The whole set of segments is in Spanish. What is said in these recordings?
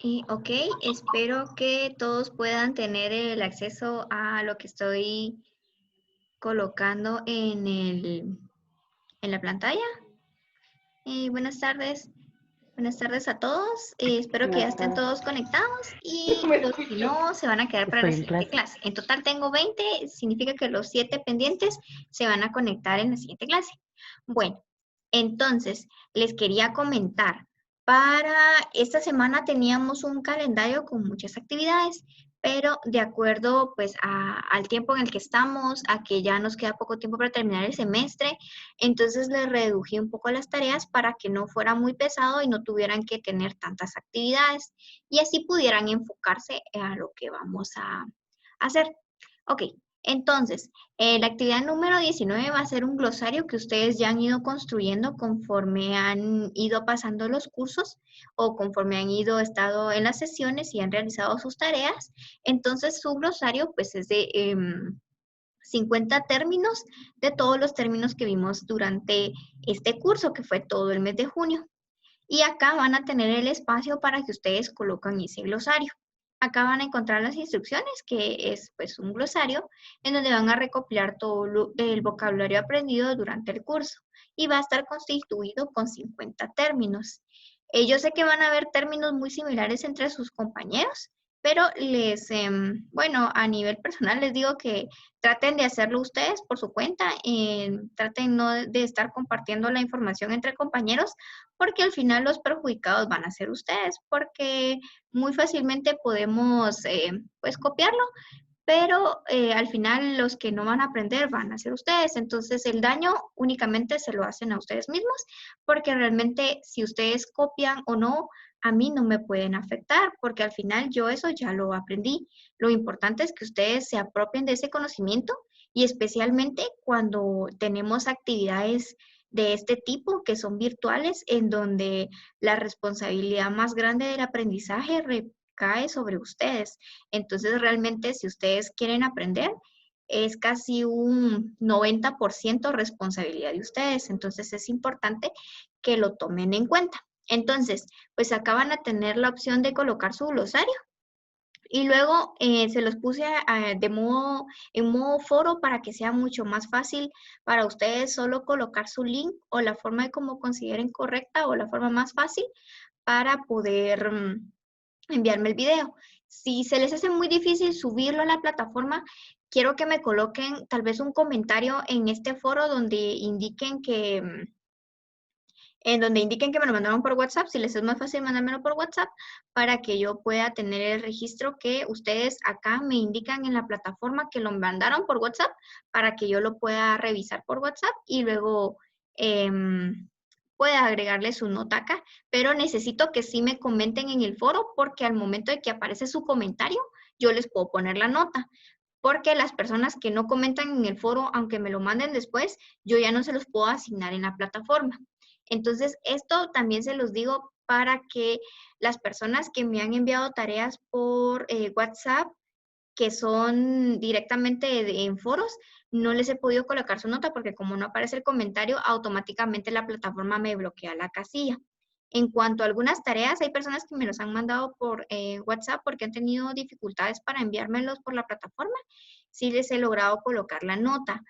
Ok, espero que todos puedan tener el acceso a lo que estoy colocando en la pantalla. Buenas tardes a todos. Espero que ya Buenas estén tardes. todos conectados y ¿Me los que escucho? no se van a quedar para la Estoy en siguiente clase. clase. En total tengo 20, significa que los 7 pendientes se van a conectar en la siguiente clase. Bueno, entonces les quería comentar. Para esta semana teníamos un calendario con muchas actividades, pero de acuerdo pues al tiempo en el que estamos, a que ya nos queda poco tiempo para terminar el semestre, entonces les reduje un poco las tareas para que no fuera muy pesado y no tuvieran que tener tantas actividades y así pudieran enfocarse a lo que vamos a hacer. Ok, entonces, la actividad número 19 va a ser un glosario que ustedes ya han ido construyendo conforme han ido pasando los cursos o conforme han ido estado en las sesiones y han realizado sus tareas. Entonces, su glosario pues es de 50 términos de todos los términos que vimos durante este curso, que fue todo el mes de junio. Y acá van a tener el espacio para que ustedes colocan ese glosario. Acá van a encontrar las instrucciones, que es pues un glosario, en donde van a recopilar todo el vocabulario aprendido durante el curso. Y va a estar constituido con 50 términos. Yo sé que van a haber términos muy similares entre sus compañeros, pero bueno, a nivel personal les digo que traten de hacerlo ustedes por su cuenta, traten no de estar compartiendo la información entre compañeros, porque al final los perjudicados van a ser ustedes, porque muy fácilmente podemos pues copiarlo, pero al final los que no van a aprender van a ser ustedes. Entonces el daño únicamente se lo hacen a ustedes mismos, porque realmente si ustedes copian o no, a mí no me pueden afectar, porque al final yo eso ya lo aprendí. Lo importante es que ustedes se apropien de ese conocimiento y especialmente cuando tenemos actividades de este tipo que son virtuales, en donde la responsabilidad más grande del aprendizaje recae sobre ustedes. Entonces, realmente, si ustedes quieren aprender, es casi un 90% responsabilidad de ustedes. Entonces, es importante que lo tomen en cuenta. Entonces, pues acá van a tener la opción de colocar su glosario y luego se los puse en modo foro para que sea mucho más fácil para ustedes solo colocar su link o la forma de como consideren correcta o la forma más fácil para poder enviarme el video. Si se les hace muy difícil subirlo a la plataforma, quiero que me coloquen tal vez un comentario en este foro donde indiquen que me lo mandaron por WhatsApp, si les es más fácil mandármelo por WhatsApp, para que yo pueda tener el registro que ustedes acá me indican en la plataforma que lo mandaron por WhatsApp, para que yo lo pueda revisar por WhatsApp y luego pueda agregarle su nota acá. Pero necesito que sí me comenten en el foro, porque al momento de que aparece su comentario, yo les puedo poner la nota. Porque las personas que no comentan en el foro, aunque me lo manden después, yo ya no se los puedo asignar en la plataforma. Entonces, esto también se los digo para que las personas que me han enviado tareas por WhatsApp, que son directamente en foros, no les he podido colocar su nota porque como no aparece el comentario, automáticamente la plataforma me bloquea la casilla. En cuanto a algunas tareas, hay personas que me los han mandado por WhatsApp porque han tenido dificultades para enviármelos por la plataforma. Sí les he logrado colocar la nota.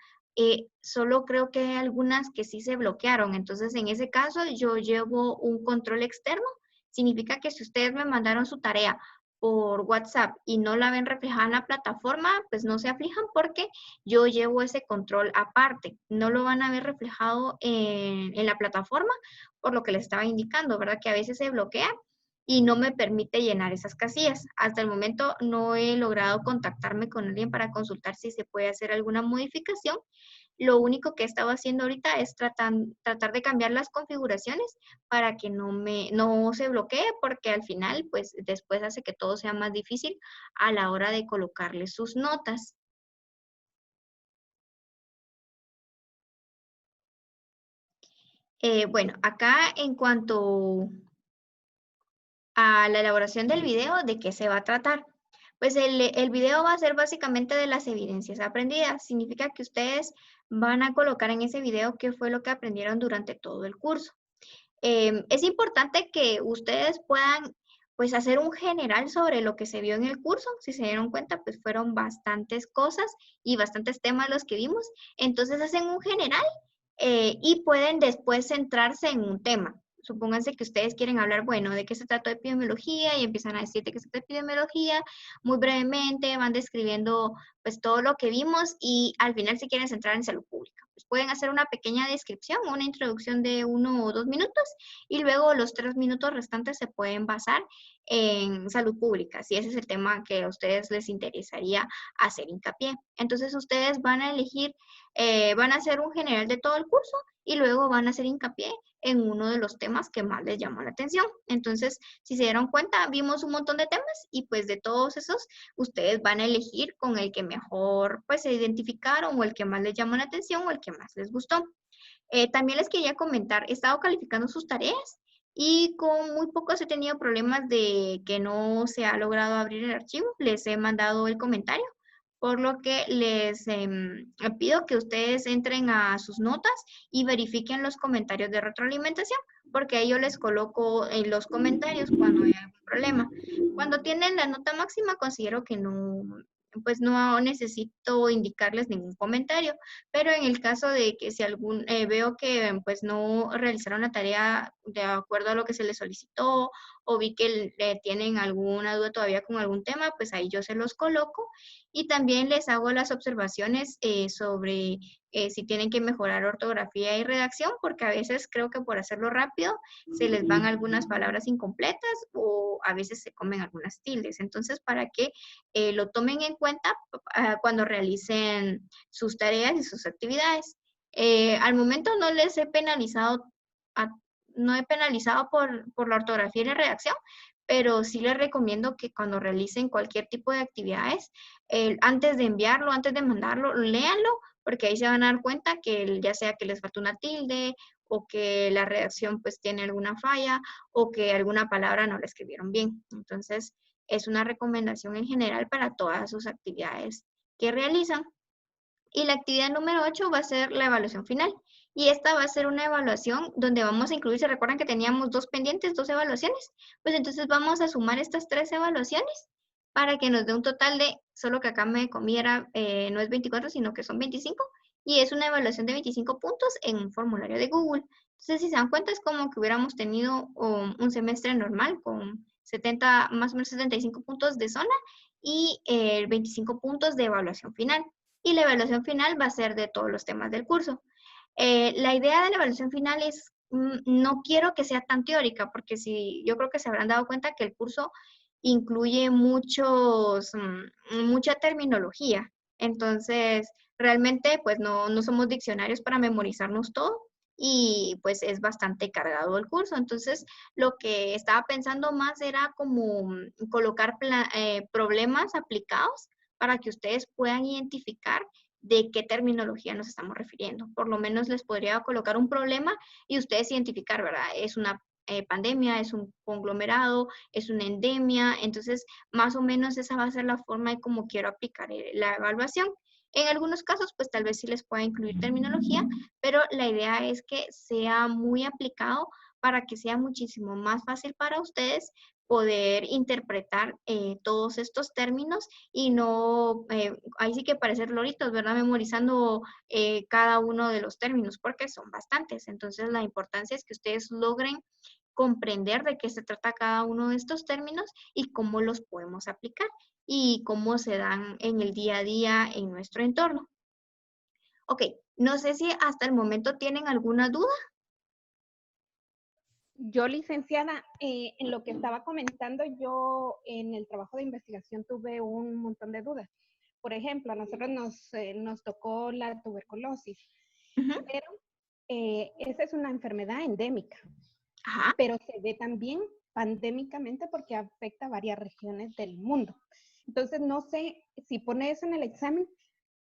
Solo creo que hay algunas que sí se bloquearon. Entonces, en ese caso, yo llevo un control externo. Significa que si ustedes me mandaron su tarea por WhatsApp y no la ven reflejada en la plataforma, pues no se aflijan porque yo llevo ese control aparte. No lo van a ver reflejado en la plataforma, por lo que les estaba indicando, ¿verdad? Que a veces se bloquea y no me permite llenar esas casillas. Hasta el momento no he logrado contactarme con alguien para consultar si se puede hacer alguna modificación. Lo único que he estado haciendo ahorita es tratar de cambiar las configuraciones para que no se bloquee, porque al final, pues después hace que todo sea más difícil a la hora de colocarle sus notas. Bueno, acá en cuanto a la elaboración del video, ¿de qué se va a tratar? Pues el video va a ser básicamente de las evidencias aprendidas. Significa que ustedes van a colocar en ese video qué fue lo que aprendieron durante todo el curso. Es importante que ustedes puedan pues hacer un general sobre lo que se vio en el curso. Si se dieron cuenta, pues fueron bastantes cosas y bastantes temas los que vimos. Entonces hacen un general y pueden después centrarse en un tema. Supónganse que ustedes quieren hablar, bueno, de qué se trata de epidemiología y empiezan a decir de qué se trata de epidemiología, muy brevemente van describiendo pues todo lo que vimos y al final se quieren centrar en salud pública. Pues pueden hacer una pequeña descripción, una introducción de 1 o 2 minutos y luego los 3 minutos restantes se pueden basar en salud pública, si ese es el tema que a ustedes les interesaría hacer hincapié. Entonces ustedes van a elegir, van a hacer un general de todo el curso y luego van a hacer hincapié en uno de los temas que más les llamó la atención. Entonces, si se dieron cuenta, vimos un montón de temas y pues de todos esos, ustedes van a elegir con el que mejor pues se identificaron o el que más les llamó la atención o el que más les gustó. También les quería comentar, he estado calificando sus tareas y con muy pocos he tenido problemas de que no se ha logrado abrir el archivo. Les he mandado el comentario, por lo que les pido que ustedes entren a sus notas y verifiquen los comentarios de retroalimentación, porque ahí yo les coloco en los comentarios cuando hay algún problema. Cuando tienen la nota máxima, considero que no, pues no necesito indicarles ningún comentario. Pero en el caso de que si veo que pues no realizaron la tarea de acuerdo a lo que se les solicitó o vi que tienen alguna duda todavía con algún tema, pues ahí yo se los coloco y también les hago las observaciones sobre si tienen que mejorar ortografía y redacción, porque a veces creo que por hacerlo rápido se les van algunas palabras incompletas o a veces se comen algunas tildes. Entonces, para que lo tomen en cuenta cuando realicen sus tareas y sus actividades. Al momento no les he penalizado, no he penalizado por la ortografía y la redacción, pero sí les recomiendo que cuando realicen cualquier tipo de actividades, antes de enviarlo, antes de mandarlo, léanlo, porque ahí se van a dar cuenta que ya sea que les falta una tilde o que la redacción pues tiene alguna falla o que alguna palabra no la escribieron bien. Entonces, es una recomendación en general para todas sus actividades que realizan. Y la actividad número 8 va a ser la evaluación final. Y esta va a ser una evaluación donde vamos a incluir, ¿se recuerdan que teníamos 2 pendientes, 2 evaluaciones? Pues entonces vamos a sumar estas 3 evaluaciones para que nos dé un total de, solo que acá me comiera, no es 24, sino que son 25. Y es una evaluación de 25 puntos en un formulario de Google. Entonces, si se dan cuenta, es como que hubiéramos tenido un semestre normal con 70, más o menos 75 puntos de zona y 25 puntos de evaluación final y la evaluación final va a ser de todos los temas del curso. La idea de la evaluación final es, no quiero que sea tan teórica, porque si, yo creo que se habrán dado cuenta que el curso incluye mucha terminología. Entonces, realmente, pues no somos diccionarios para memorizarnos todo y pues es bastante cargado el curso. Entonces, lo que estaba pensando más era como colocar problemas aplicados para que ustedes puedan identificar de qué terminología nos estamos refiriendo. Por lo menos les podría colocar un problema y ustedes identificar, ¿verdad? Es una pandemia, es un conglomerado, es una endemia. Entonces, más o menos esa va a ser la forma de cómo quiero aplicar la evaluación. En algunos casos, pues tal vez sí les pueda incluir terminología, pero la idea es que sea muy aplicado para que sea muchísimo más fácil para ustedes poder interpretar todos estos términos y no, ahí sí que parecer loritos, ¿verdad? Memorizando cada uno de los términos, porque son bastantes. Entonces, la importancia es que ustedes logren comprender de qué se trata cada uno de estos términos y cómo los podemos aplicar y cómo se dan en el día a día en nuestro entorno. Ok, no sé si hasta el momento tienen alguna duda. Yo, licenciada, en lo que estaba comentando, yo en el trabajo de investigación tuve un montón de dudas. Por ejemplo, a nosotros nos tocó la tuberculosis, pero esa es una enfermedad endémica, pero se ve también pandémicamente porque afecta a varias regiones del mundo. Entonces, no sé si pone eso en el examen,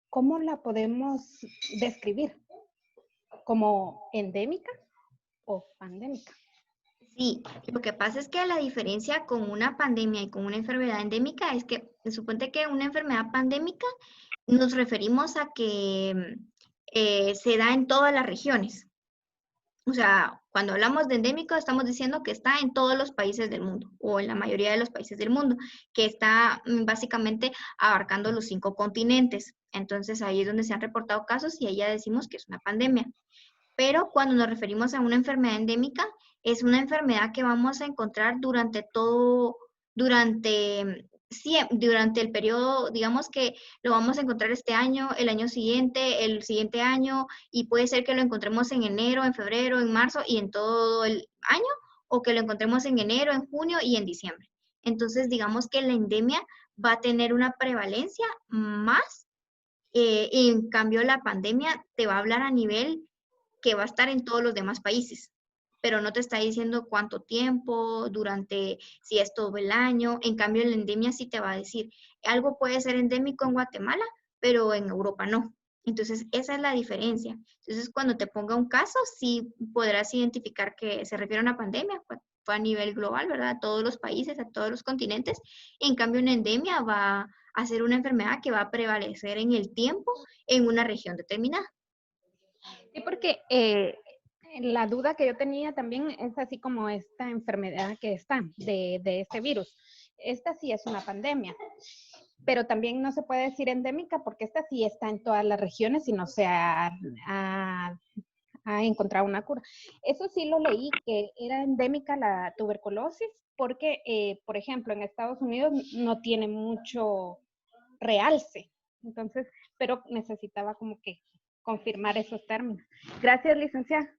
¿cómo la podemos describir? ¿Como endémica o pandémica? Sí, lo que pasa es que la diferencia con una pandemia y con una enfermedad endémica es que se supone que una enfermedad pandémica nos referimos a que se da en todas las regiones. O sea, cuando hablamos de endémico, estamos diciendo que está en todos los países del mundo, o en la mayoría de los países del mundo, que está básicamente abarcando los 5 continentes. Entonces, ahí es donde se han reportado casos y ahí ya decimos que es una pandemia. Pero cuando nos referimos a una enfermedad endémica, es una enfermedad que vamos a encontrar durante todo, durante el periodo, digamos que lo vamos a encontrar este año, el siguiente año, y puede ser que lo encontremos en enero, en febrero, en marzo y en todo el año, o que lo encontremos en enero, en junio y en diciembre. Entonces, digamos que la endemia va a tener una prevalencia más, y en cambio la pandemia te va a hablar a nivel que va a estar en todos los demás países, pero no te está diciendo cuánto tiempo, durante, si es todo el año. En cambio, la endemia sí te va a decir, algo puede ser endémico en Guatemala, pero en Europa no. Entonces, esa es la diferencia. Entonces, cuando te ponga un caso, sí podrás identificar que se refiere a una pandemia, pues, fue a nivel global, ¿verdad? A todos los países, a todos los continentes. En cambio, una endemia va a ser una enfermedad que va a prevalecer en el tiempo en una región determinada. Sí, porque la duda que yo tenía también es así como esta enfermedad que está de este virus. Esta sí es una pandemia, pero también no se puede decir endémica porque esta sí está en todas las regiones y no se ha encontrado una cura. Eso sí lo leí, que era endémica la tuberculosis porque, por ejemplo, en Estados Unidos no tiene mucho realce. Entonces, pero necesitaba como que confirmar esos términos. Gracias, licenciada.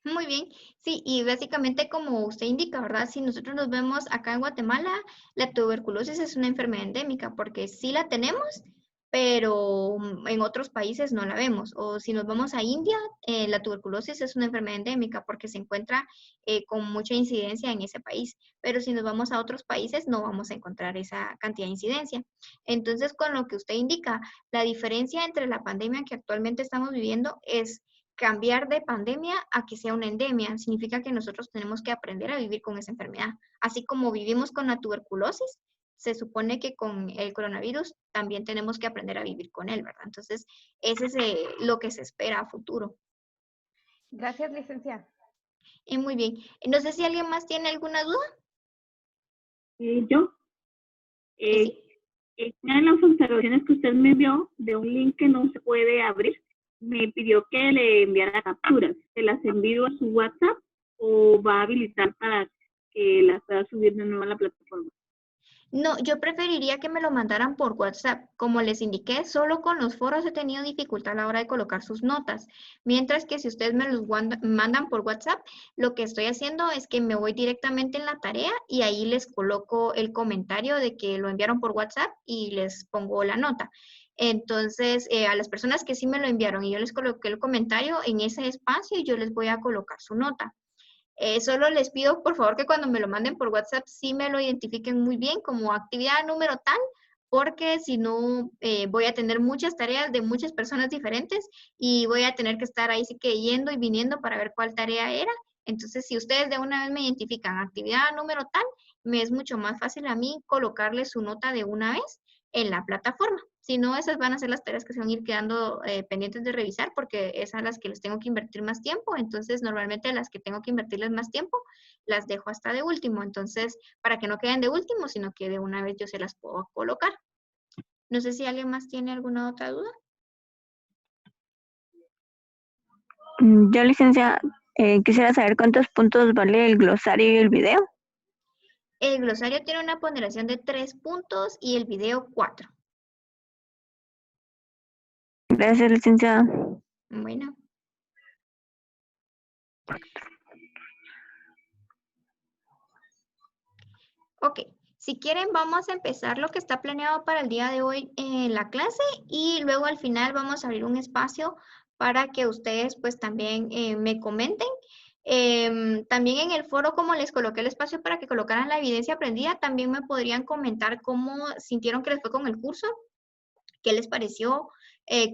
Muy bien, sí, y básicamente como usted indica, ¿verdad? Si nosotros nos vemos acá en Guatemala, la tuberculosis es una enfermedad endémica porque sí la tenemos, pero en otros países no la vemos. O si nos vamos a India, la tuberculosis es una enfermedad endémica porque se encuentra con mucha incidencia en ese país, pero si nos vamos a otros países no vamos a encontrar esa cantidad de incidencia. Entonces, con lo que usted indica, la diferencia entre la pandemia que actualmente estamos viviendo es cambiar de pandemia a que sea una endemia. Significa que nosotros tenemos que aprender a vivir con esa enfermedad. Así como vivimos con la tuberculosis, se supone que con el coronavirus también tenemos que aprender a vivir con él, ¿verdad? Entonces, ese es lo que se espera a futuro. Gracias, licenciada. Muy bien. No sé si alguien más tiene alguna duda. Yo, Sí. una de las observaciones que usted me envió de un link que no se puede abrir, me pidió que le enviara capturas. ¿Se las envío a su WhatsApp o va a habilitar para que las pueda subir de nuevo a la plataforma? No, yo preferiría que me lo mandaran por WhatsApp. Como les indiqué, solo con los foros he tenido dificultad a la hora de colocar sus notas. Mientras que si ustedes me los mandan por WhatsApp, lo que estoy haciendo es que me voy directamente en la tarea y ahí les coloco el comentario de que lo enviaron por WhatsApp y les pongo la nota. Entonces, a las personas que sí me lo enviaron y yo les coloqué el comentario en ese espacio, yo les voy a colocar su nota. Solo les pido, por favor, que cuando me lo manden por WhatsApp sí me lo identifiquen muy bien como actividad número tal, porque si no voy a tener muchas tareas de muchas personas diferentes y voy a tener que estar ahí sí que yendo y viniendo para ver cuál tarea era. Entonces, si ustedes de una vez me identifican actividad número tal, me es mucho más fácil a mí colocarle su nota de una vez en la plataforma. Si no, esas van a ser las tareas que se van a ir quedando pendientes de revisar porque esas las que les tengo que invertir más tiempo. Entonces, normalmente las que tengo que invertirles más tiempo, las dejo hasta de último. Entonces, para que no queden de último, sino que de una vez yo se las puedo colocar. No sé si alguien más tiene alguna otra duda. Yo, licencia, quisiera saber cuántos puntos vale el glosario y el video. El glosario tiene una ponderación de 3 puntos y el video 4. Gracias, licenciada. Bueno. Ok, si quieren vamos a empezar lo que está planeado para el día de hoy en la clase y luego al final vamos a abrir un espacio para que ustedes pues también me comenten. También en el foro, como les coloqué el espacio para que colocaran la evidencia aprendida, también me podrían comentar cómo sintieron que les fue con el curso, qué les pareció,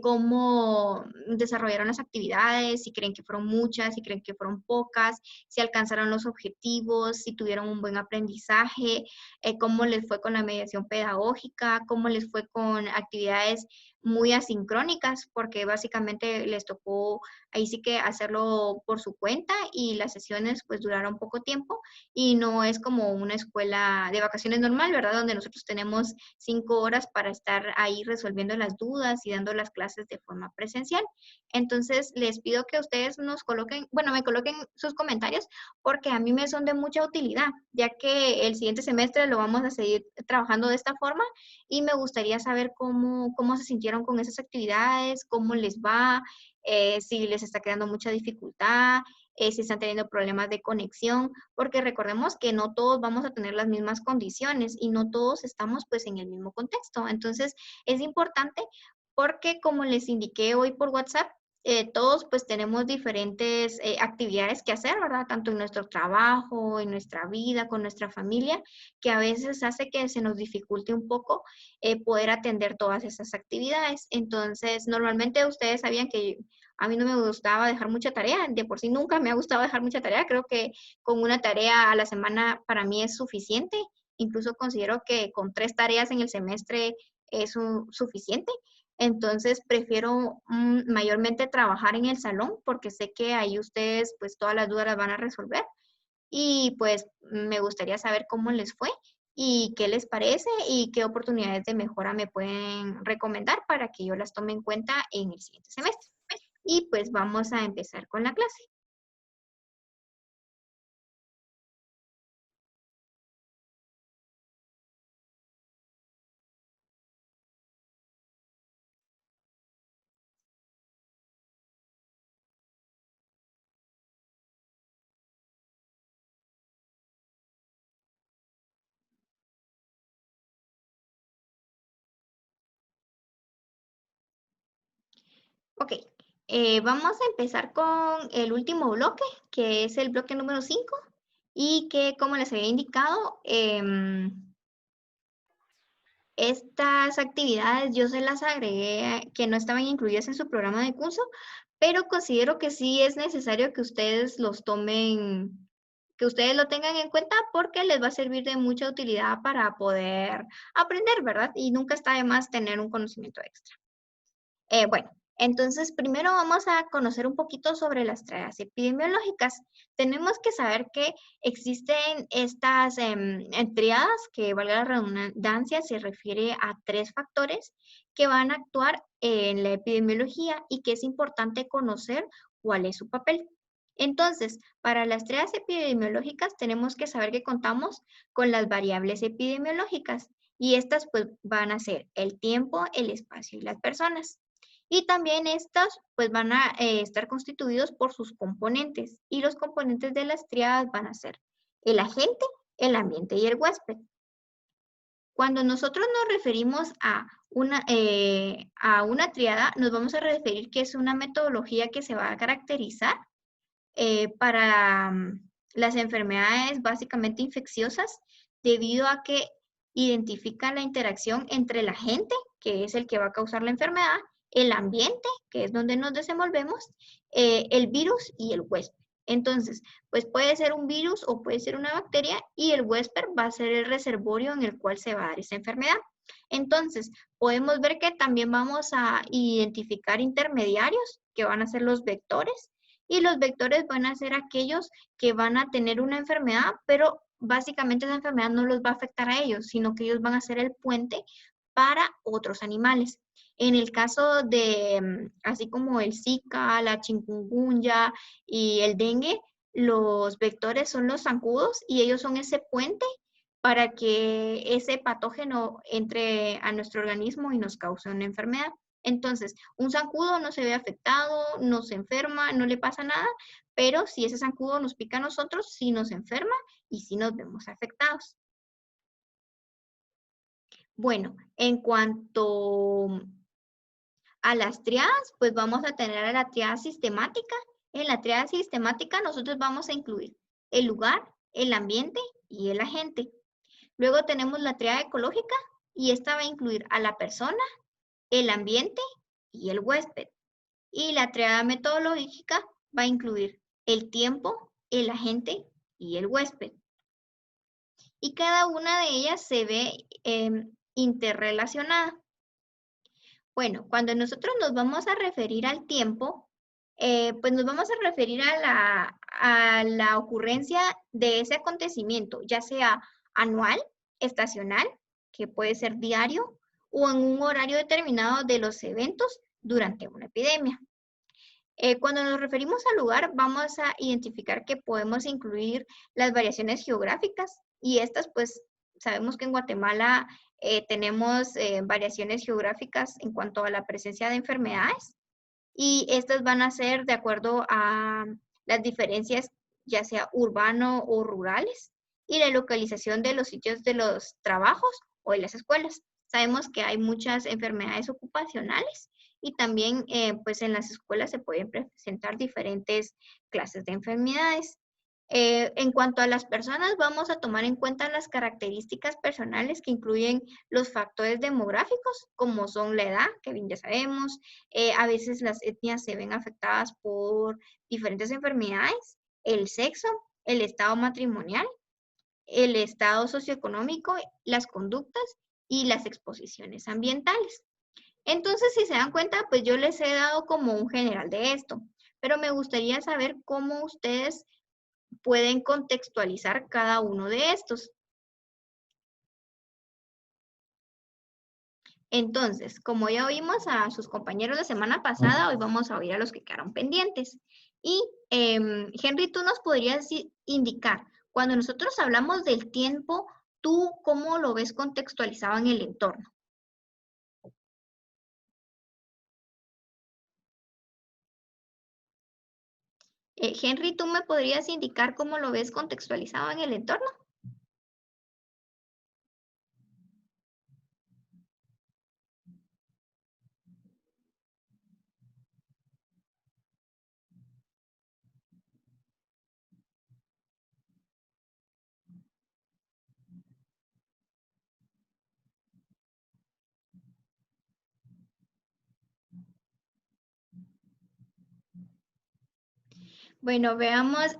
cómo desarrollaron las actividades, si creen que fueron muchas, si creen que fueron pocas, si alcanzaron los objetivos, si tuvieron un buen aprendizaje, cómo les fue con la mediación pedagógica, cómo les fue con actividades muy asincrónicas, porque básicamente les tocó ahí sí que hacerlo por su cuenta y las sesiones pues duraron poco tiempo y no es como una escuela de vacaciones normal, ¿verdad? Donde nosotros tenemos 5 horas para estar ahí resolviendo las dudas y dando las clases de forma presencial. Entonces, les pido que ustedes nos coloquen, bueno, me coloquen sus comentarios porque a mí me son de mucha utilidad, ya que el siguiente semestre lo vamos a seguir trabajando de esta forma y me gustaría saber cómo se sintieron con esas actividades, cómo les va, si les está quedando mucha dificultad, si están teniendo problemas de conexión, porque recordemos que no todos vamos a tener las mismas condiciones y no todos estamos pues en el mismo contexto. Entonces, es importante porque como les indiqué hoy por WhatsApp, todos pues tenemos diferentes actividades que hacer, ¿verdad? Tanto en nuestro trabajo, en nuestra vida, con nuestra familia, que a veces hace que se nos dificulte un poco poder atender todas esas actividades. Entonces, normalmente ustedes sabían que a mí no me gustaba dejar mucha tarea, de por sí nunca me ha gustado dejar mucha tarea, creo que con una tarea a la semana para mí es suficiente, incluso considero que con 3 tareas en el semestre es suficiente. Entonces prefiero mayormente trabajar en el salón porque sé que ahí ustedes pues todas las dudas las van a resolver y pues me gustaría saber cómo les fue y qué les parece y qué oportunidades de mejora me pueden recomendar para que yo las tome en cuenta en el siguiente semestre. Y pues vamos a empezar con la clase. Ok, vamos a empezar con el último bloque, que es el bloque número 5 y que como les había indicado, estas actividades yo se las agregué que no estaban incluidas en su programa de curso, pero considero que sí es necesario que ustedes los tomen, que ustedes lo tengan en cuenta porque les va a servir de mucha utilidad para poder aprender, ¿verdad? Y nunca está de más tener un conocimiento extra. Bueno, entonces primero vamos a conocer un poquito sobre las triadas epidemiológicas. Tenemos que saber que existen estas triadas, que valga la redundancia, se refiere a 3 factores que van a actuar en la epidemiología y que es importante conocer cuál es su papel. Entonces, para las triadas epidemiológicas tenemos que saber que contamos con las variables epidemiológicas y estas pues van a ser el tiempo, el espacio y las personas. Y también estas pues van a estar constituidos por sus componentes y los componentes de las triadas van a ser el agente, el ambiente y el huésped. Cuando nosotros nos referimos a una triada, nos vamos a referir que es una metodología que se va a caracterizar para las enfermedades básicamente infecciosas debido a que identifica la interacción entre el agente, que es el que va a causar la enfermedad, el ambiente, que es donde nos desenvolvemos, el virus y el huésped. Entonces, pues puede ser un virus o puede ser una bacteria y el huésped va a ser el reservorio en el cual se va a dar esa enfermedad. Entonces, podemos ver que también vamos a identificar intermediarios, que van a ser los vectores, y los vectores van a ser aquellos que van a tener una enfermedad, pero básicamente esa enfermedad no los va a afectar a ellos, sino que ellos van a ser el puente para otros animales. En el caso de, así como el Zika, la chikungunya y el dengue, los vectores son los zancudos y ellos son ese puente para que ese patógeno entre a nuestro organismo y nos cause una enfermedad. Entonces, un zancudo no se ve afectado, no se enferma, no le pasa nada, pero si ese zancudo nos pica a nosotros, sí nos enferma y sí nos vemos afectados. Bueno, en cuanto a las triadas, pues vamos a tener a la triada sistemática. En la triada sistemática nosotros vamos a incluir el lugar, el ambiente y el agente. Luego tenemos la triada ecológica y esta va a incluir a la persona, el ambiente y el huésped. Y la triada metodológica va a incluir el tiempo, el agente y el huésped. Y cada una de ellas se ve interrelacionada. Bueno, cuando nosotros nos vamos a referir al tiempo, pues nos vamos a referir a la ocurrencia de ese acontecimiento, ya sea anual, estacional, que puede ser diario, o en un horario determinado de los eventos durante una epidemia. Cuando nos referimos al lugar, vamos a identificar que podemos incluir las variaciones geográficas y estas, pues, sabemos que en Guatemala tenemos variaciones geográficas en cuanto a la presencia de enfermedades y estas van a ser de acuerdo a las diferencias, ya sea urbano o rurales, y la localización de los sitios de los trabajos o de las escuelas. Sabemos que hay muchas enfermedades ocupacionales y también pues en las escuelas se pueden presentar diferentes clases de enfermedades. En cuanto a las personas, vamos a tomar en cuenta las características personales que incluyen los factores demográficos, como son la edad, que bien ya sabemos. A veces las etnias se ven afectadas por diferentes enfermedades, el sexo, el estado matrimonial, el estado socioeconómico, las conductas y las exposiciones ambientales. Entonces, si se dan cuenta, pues yo les he dado como un general de esto, pero me gustaría saber cómo ustedes pueden contextualizar cada uno de estos. Entonces, como ya oímos a sus compañeros la semana pasada, hoy vamos a oír a los que quedaron pendientes. Y Henry, tú nos podrías indicar, cuando nosotros hablamos del tiempo, ¿tú cómo lo ves contextualizado en el entorno? Henry, ¿tú me podrías indicar cómo lo ves contextualizado en el entorno? Bueno, veamos.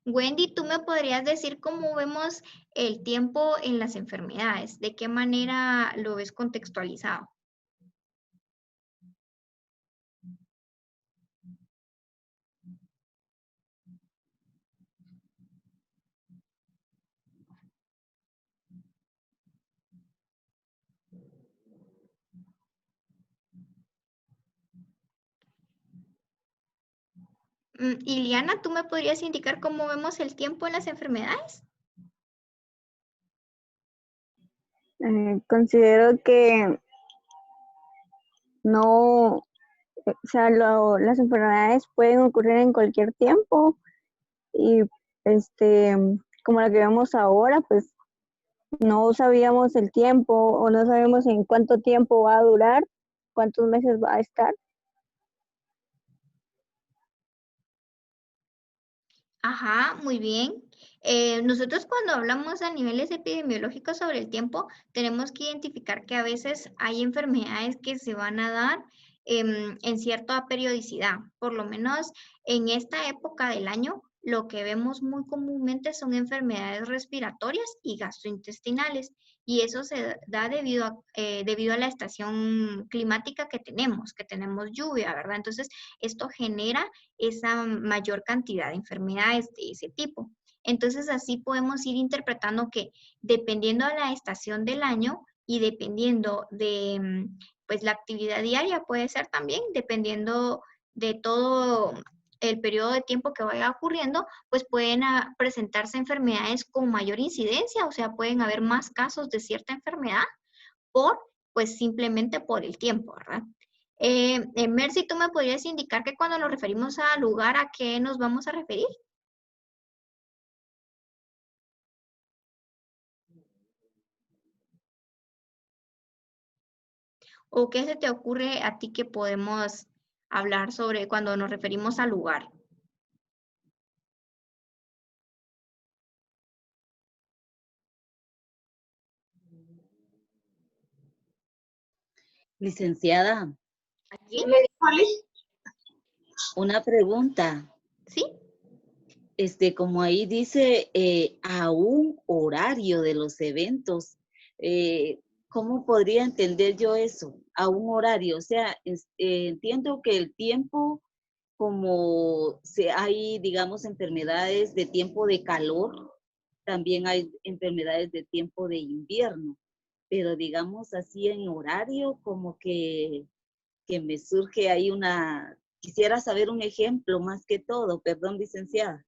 Wendy, ¿tú me podrías decir cómo vemos el tiempo en las enfermedades? ¿De qué manera lo ves contextualizado? Iliana, ¿tú me podrías indicar cómo vemos el tiempo en las enfermedades? Considero que no, o sea, las enfermedades pueden ocurrir en cualquier tiempo y este, como la que vemos ahora, pues no sabíamos el tiempo o no sabemos en cuánto tiempo va a durar, cuántos meses va a estar. Ajá, muy bien. Nosotros cuando hablamos a niveles epidemiológicos sobre el tiempo, tenemos que identificar que a veces hay enfermedades que se van a dar en cierta periodicidad. Por lo menos en esta época del año, lo que vemos muy comúnmente son enfermedades respiratorias y gastrointestinales. Y eso se da debido a la estación climática que tenemos lluvia, ¿verdad? Entonces, esto genera esa mayor cantidad de enfermedades de ese tipo. Entonces, así podemos ir interpretando que dependiendo de la estación del año y dependiendo de pues la actividad diaria, puede ser también, dependiendo de todo el periodo de tiempo que vaya ocurriendo, pues pueden presentarse enfermedades con mayor incidencia, o sea, pueden haber más casos de cierta enfermedad pues simplemente por el tiempo, ¿verdad? Mercy, ¿tú me podrías indicar que cuando nos referimos a lugar, a qué nos vamos a referir? ¿O qué se te ocurre a ti que podemos hablar sobre cuando nos referimos al lugar? Licenciada, ¿Aquí? una pregunta. ¿Sí? Como ahí dice, a un horario de los eventos, ¿cómo podría entender yo eso a un horario? O sea, entiendo que el tiempo, como hay, digamos, enfermedades de tiempo de calor, también hay enfermedades de tiempo de invierno, pero digamos así en horario, como que me surge ahí quisiera saber un ejemplo más que todo, perdón, licenciada.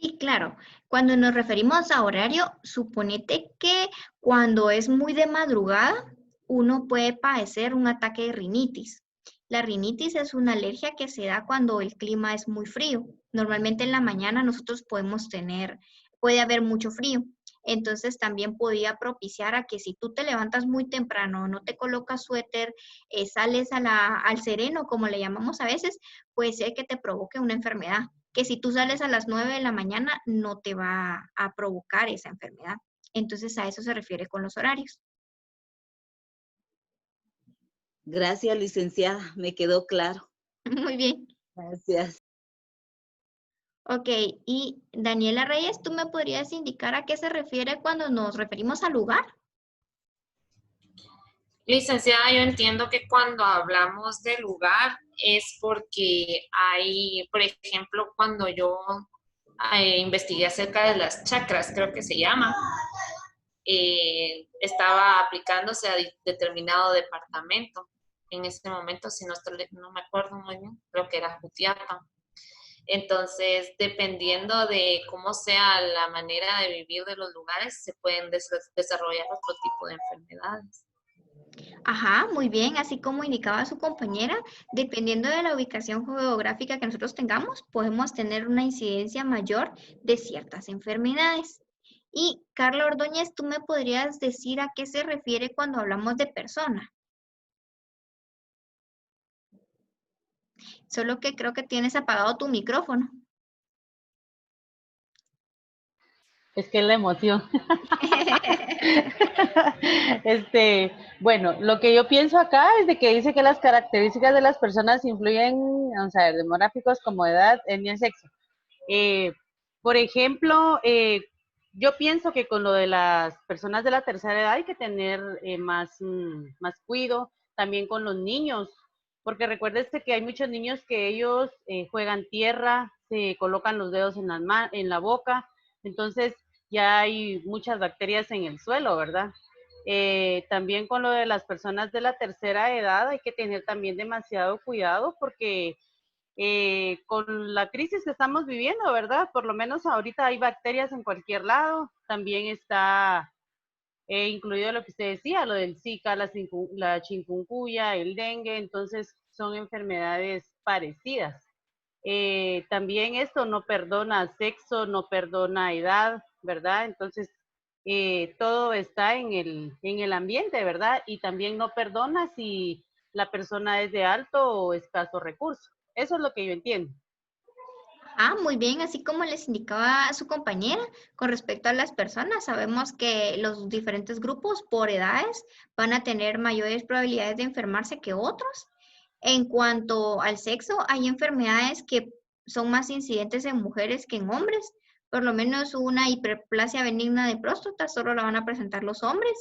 Sí, claro. Cuando nos referimos a horario, suponete que cuando es muy de madrugada, uno puede padecer un ataque de rinitis. La rinitis es una alergia que se da cuando el clima es muy frío. Normalmente en la mañana nosotros puede haber mucho frío. Entonces también podía propiciar a que si tú te levantas muy temprano, no te colocas suéter, sales al sereno, como le llamamos a veces, puede ser que te provoque una enfermedad que si tú sales a las 9 de la mañana no te va a provocar esa enfermedad. Entonces a eso se refiere con los horarios. Gracias, licenciada, me quedó claro. Muy bien. Gracias. Ok, y Daniela Reyes, ¿tú me podrías indicar a qué se refiere cuando nos referimos al lugar? Licenciada, yo entiendo que cuando hablamos de lugar es porque hay, por ejemplo, cuando yo investigué acerca de las chakras, creo que se llama, estaba aplicándose a determinado departamento. En ese momento, si no me acuerdo muy bien, creo que era Jutiapa. Entonces, dependiendo de cómo sea la manera de vivir de los lugares, se pueden desarrollar otro tipo de enfermedades. Ajá, muy bien. Así como indicaba su compañera, dependiendo de la ubicación geográfica que nosotros tengamos, podemos tener una incidencia mayor de ciertas enfermedades. Y Carla Ordóñez, ¿tú me podrías decir a qué se refiere cuando hablamos de persona? Solo que creo que tienes apagado tu micrófono. Es que es la emoción. Bueno, lo que yo pienso acá es de que dice que las características de las personas influyen, vamos a ver, demográficos como edad, etnia y sexo. Por ejemplo, yo pienso que con lo de las personas de la tercera edad hay que tener más cuidado, también con los niños, porque recuérdese que hay muchos niños que ellos juegan tierra, se colocan los dedos en la boca, entonces ya hay muchas bacterias en el suelo, ¿verdad? También con lo de las personas de la tercera edad hay que tener también demasiado cuidado porque con la crisis que estamos viviendo, ¿verdad? Por lo menos ahorita hay bacterias en cualquier lado. También está incluido lo que usted decía, lo del Zika, la chikungunya, el dengue, entonces son enfermedades parecidas. También esto no perdona sexo, no perdona edad, ¿verdad? Entonces, todo está en el ambiente, ¿verdad? Y también no perdona si la persona es de alto o escaso recurso. Eso es lo que yo entiendo. Ah, muy bien, así como les indicaba su compañera, con respecto a las personas, sabemos que los diferentes grupos por edades van a tener mayores probabilidades de enfermarse que otros. En cuanto al sexo, hay enfermedades que son más incidentes en mujeres que en hombres. Por lo menos una hiperplasia benigna de próstata solo la van a presentar los hombres.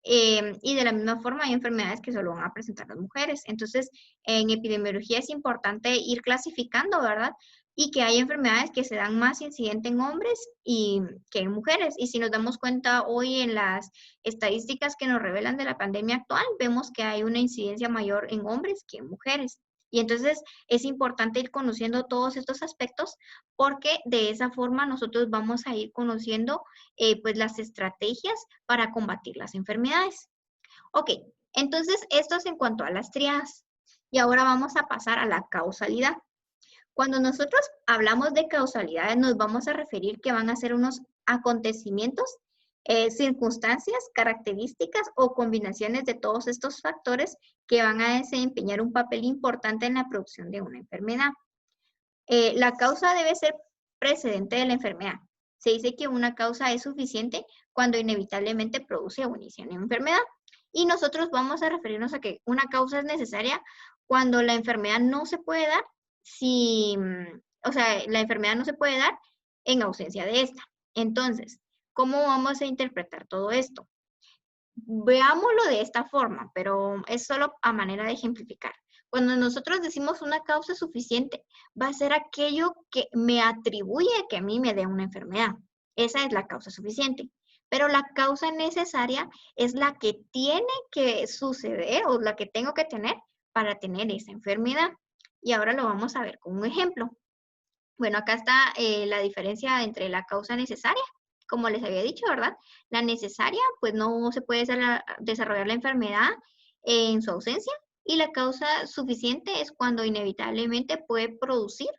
Y de la misma forma hay enfermedades que solo van a presentar las mujeres. Entonces, en epidemiología es importante ir clasificando, ¿verdad? Y que hay enfermedades que se dan más incidente en hombres que en mujeres. Y si nos damos cuenta hoy en las estadísticas que nos revelan de la pandemia actual, vemos que hay una incidencia mayor en hombres que en mujeres. Y entonces es importante ir conociendo todos estos aspectos porque de esa forma nosotros vamos a ir conociendo pues las estrategias para combatir las enfermedades. Ok, entonces esto es en cuanto a las triadas. Y ahora vamos a pasar a la causalidad. Cuando nosotros hablamos de causalidades, nos vamos a referir que van a ser unos acontecimientos, circunstancias, características o combinaciones de todos estos factores que van a desempeñar un papel importante en la producción de una enfermedad. La causa debe ser precedente de la enfermedad. Se dice que una causa es suficiente cuando inevitablemente produce o inicia una enfermedad. Y nosotros vamos a referirnos a que una causa es necesaria cuando la enfermedad no se puede dar o sea, la enfermedad no se puede dar en ausencia de esta. Entonces, ¿cómo vamos a interpretar todo esto? veámoslo de esta forma, pero es solo a manera de ejemplificar. Cuando nosotros decimos una causa suficiente, va a ser aquello que me atribuye que a mí me dé una enfermedad. Esa es la causa suficiente. Pero la causa necesaria es la que tiene que suceder o la que tengo que tener para tener esa enfermedad. Y ahora lo vamos a ver con un ejemplo. Bueno, acá está la diferencia entre la causa necesaria, como les había dicho, ¿verdad? La necesaria, pues no se puede desarrollar la enfermedad en su ausencia, y la causa suficiente es cuando inevitablemente puede producir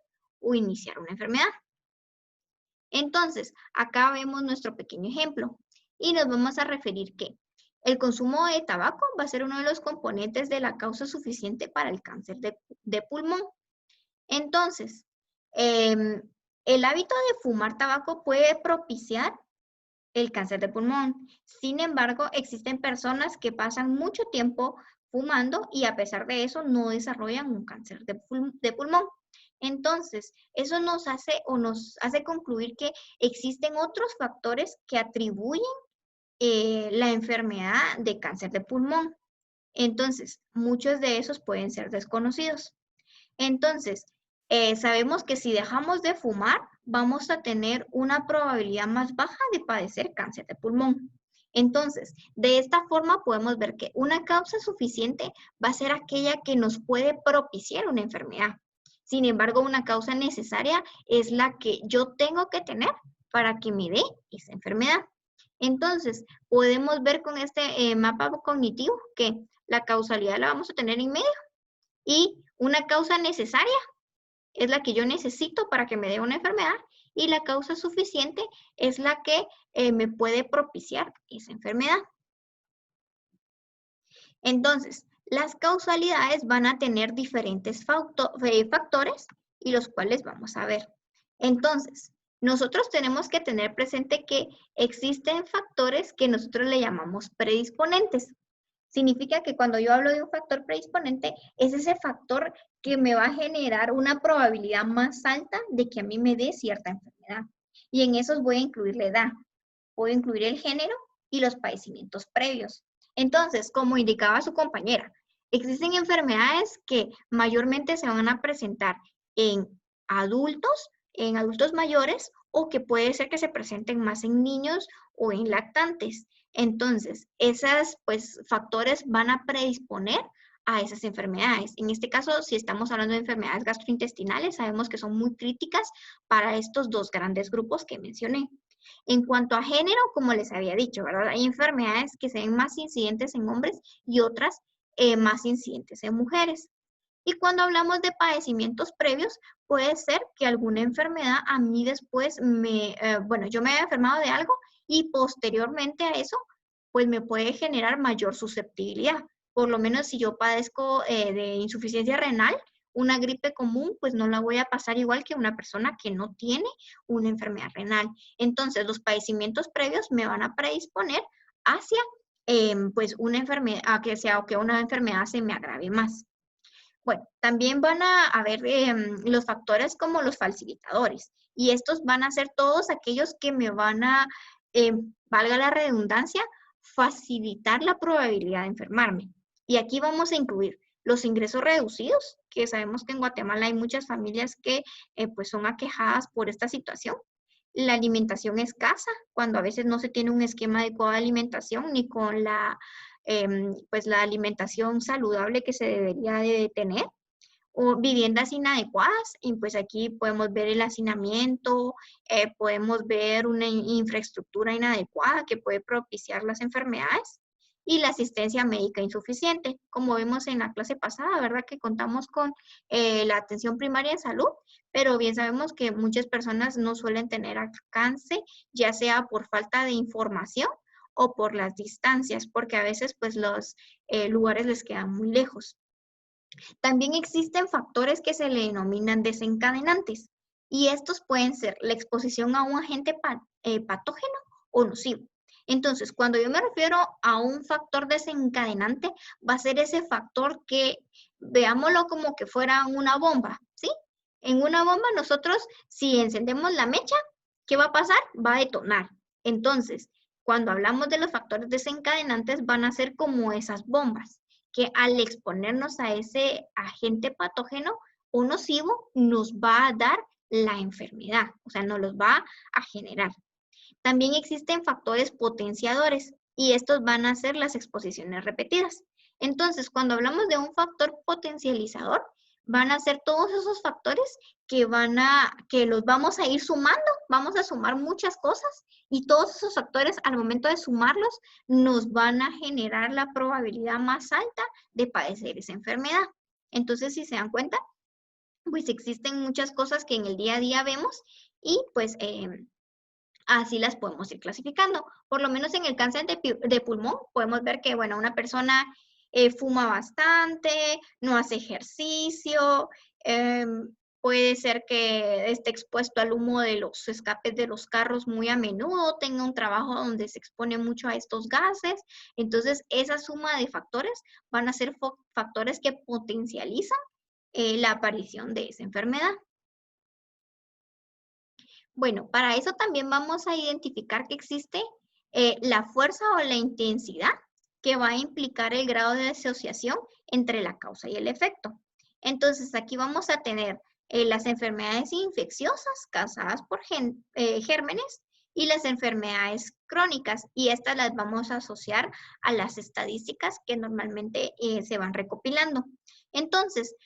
o iniciar una enfermedad. Entonces, acá vemos nuestro pequeño ejemplo y nos vamos a referir que el consumo de tabaco va a ser uno de los componentes de la causa suficiente para el cáncer de pulmón. Entonces, el hábito de fumar tabaco puede propiciar el cáncer de pulmón. Sin embargo, existen personas que pasan mucho tiempo fumando y a pesar de eso no desarrollan un cáncer de pulmón. Entonces, eso nos hace concluir que existen otros factores que atribuyen la enfermedad de cáncer de pulmón. Entonces, muchos de esos pueden ser desconocidos. Entonces, sabemos que si dejamos de fumar, vamos a tener una probabilidad más baja de padecer cáncer de pulmón. Entonces, de esta forma podemos ver que una causa suficiente va a ser aquella que nos puede propiciar una enfermedad. Sin embargo, una causa necesaria es la que yo tengo que tener para que me dé esa enfermedad. Entonces, podemos ver con este mapa cognitivo que la causalidad la vamos a tener en medio y una causa necesaria es la que yo necesito para que me dé una enfermedad y la causa suficiente es la que me puede propiciar esa enfermedad. Entonces, las causalidades van a tener diferentes factores y los cuales vamos a ver. Entonces, nosotros tenemos que tener presente que existen factores que nosotros le llamamos predisponentes. Significa que cuando yo hablo de un factor predisponente, es ese factor que me va a generar una probabilidad más alta de que a mí me dé cierta enfermedad. Y en esos voy a incluir la edad, voy a incluir el género y los padecimientos previos. Entonces, como indicaba su compañera, existen enfermedades que mayormente se van a presentar en adultos mayores, o que puede ser que se presenten más en niños o en lactantes. Entonces, esos factores van a predisponer a esas enfermedades. En este caso, si estamos hablando de enfermedades gastrointestinales, sabemos que son muy críticas para estos dos grandes grupos que mencioné. En cuanto a género, como les había dicho, ¿verdad? Hay enfermedades que se ven más incidentes en hombres y otras más incidentes en mujeres. Y cuando hablamos de padecimientos previos, puede ser que alguna enfermedad a mí después yo me haya enfermado de algo y posteriormente a eso, pues me puede generar mayor susceptibilidad. Por lo menos si yo padezco de insuficiencia renal, una gripe común, pues no la voy a pasar igual que una persona que no tiene una enfermedad renal. Entonces, los padecimientos previos me van a predisponer hacia una enfermedad, que una enfermedad se me agrave más. Bueno, también van a haber los factores como los facilitadores, y estos van a ser todos aquellos que me van a, valga la redundancia, facilitar la probabilidad de enfermarme. Y aquí vamos a incluir los ingresos reducidos, que sabemos que en Guatemala hay muchas familias que son aquejadas por esta situación. La alimentación escasa, cuando a veces no se tiene un esquema adecuado de alimentación ni con la alimentación saludable que se debería de tener, o viviendas inadecuadas, y pues aquí podemos ver el hacinamiento, podemos ver una infraestructura inadecuada que puede propiciar las enfermedades, y la asistencia médica insuficiente. Como vemos en la clase pasada, ¿verdad? Que contamos con la atención primaria de salud, pero bien sabemos que muchas personas no suelen tener alcance, ya sea por falta de información o por las distancias, porque a veces pues los lugares les quedan muy lejos. También existen factores que se le denominan desencadenantes, y estos pueden ser la exposición a un agente patógeno o nocivo. Entonces, cuando yo me refiero a un factor desencadenante, va a ser ese factor que, veámoslo como que fuera una bomba, ¿sí? En una bomba nosotros, si encendemos la mecha, ¿qué va a pasar? Va a detonar. Entonces, Cuando hablamos de los factores desencadenantes, van a ser como esas bombas, que al exponernos a ese agente patógeno o nocivo, nos va a dar la enfermedad, o sea, nos los va a generar. También existen factores potenciadores y estos van a ser las exposiciones repetidas. Entonces, cuando hablamos de un factor potencializador, van a ser todos esos factores que los vamos a ir sumando, vamos a sumar muchas cosas y todos esos factores al momento de sumarlos nos van a generar la probabilidad más alta de padecer esa enfermedad. Entonces, si se dan cuenta, pues existen muchas cosas que en el día a día vemos y pues así las podemos ir clasificando. Por lo menos en el cáncer de pulmón podemos ver que, bueno, una persona fuma bastante, no hace ejercicio, puede ser que esté expuesto al humo de los escapes de los carros muy a menudo, tenga un trabajo donde se expone mucho a estos gases. Entonces, esa suma de factores van a ser factores que potencializan la aparición de esa enfermedad. Bueno, para eso también vamos a identificar que existe la fuerza o la intensidad que va a implicar el grado de asociación entre la causa y el efecto. Entonces, aquí vamos a tener las enfermedades infecciosas causadas por gérmenes y las enfermedades crónicas, y estas las vamos a asociar a las estadísticas que normalmente se van recopilando. Entonces,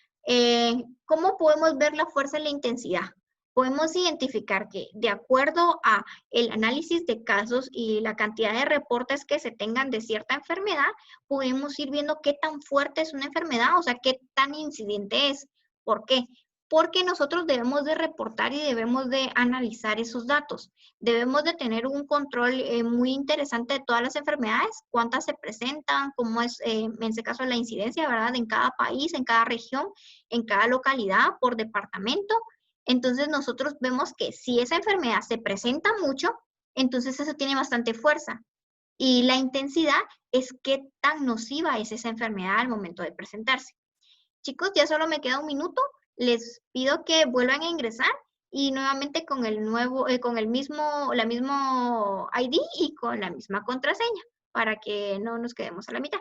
¿cómo podemos ver la fuerza y la intensidad? Podemos identificar que de acuerdo a el análisis de casos y la cantidad de reportes que se tengan de cierta enfermedad, podemos ir viendo qué tan fuerte es una enfermedad, o sea, qué tan incidente es. ¿Por qué? Porque nosotros debemos de reportar y debemos de analizar esos datos. Debemos de tener un control muy interesante de todas las enfermedades, cuántas se presentan, cómo es, en este caso, la incidencia, ¿verdad? En cada país, en cada región, en cada localidad, por departamento. Entonces nosotros vemos que si esa enfermedad se presenta mucho, entonces eso tiene bastante fuerza. Y la intensidad es qué tan nociva es esa enfermedad al momento de presentarse. Chicos, ya solo me queda un minuto. Les pido que vuelvan a ingresar y nuevamente con el mismo ID y con la misma contraseña para que no nos quedemos a la mitad.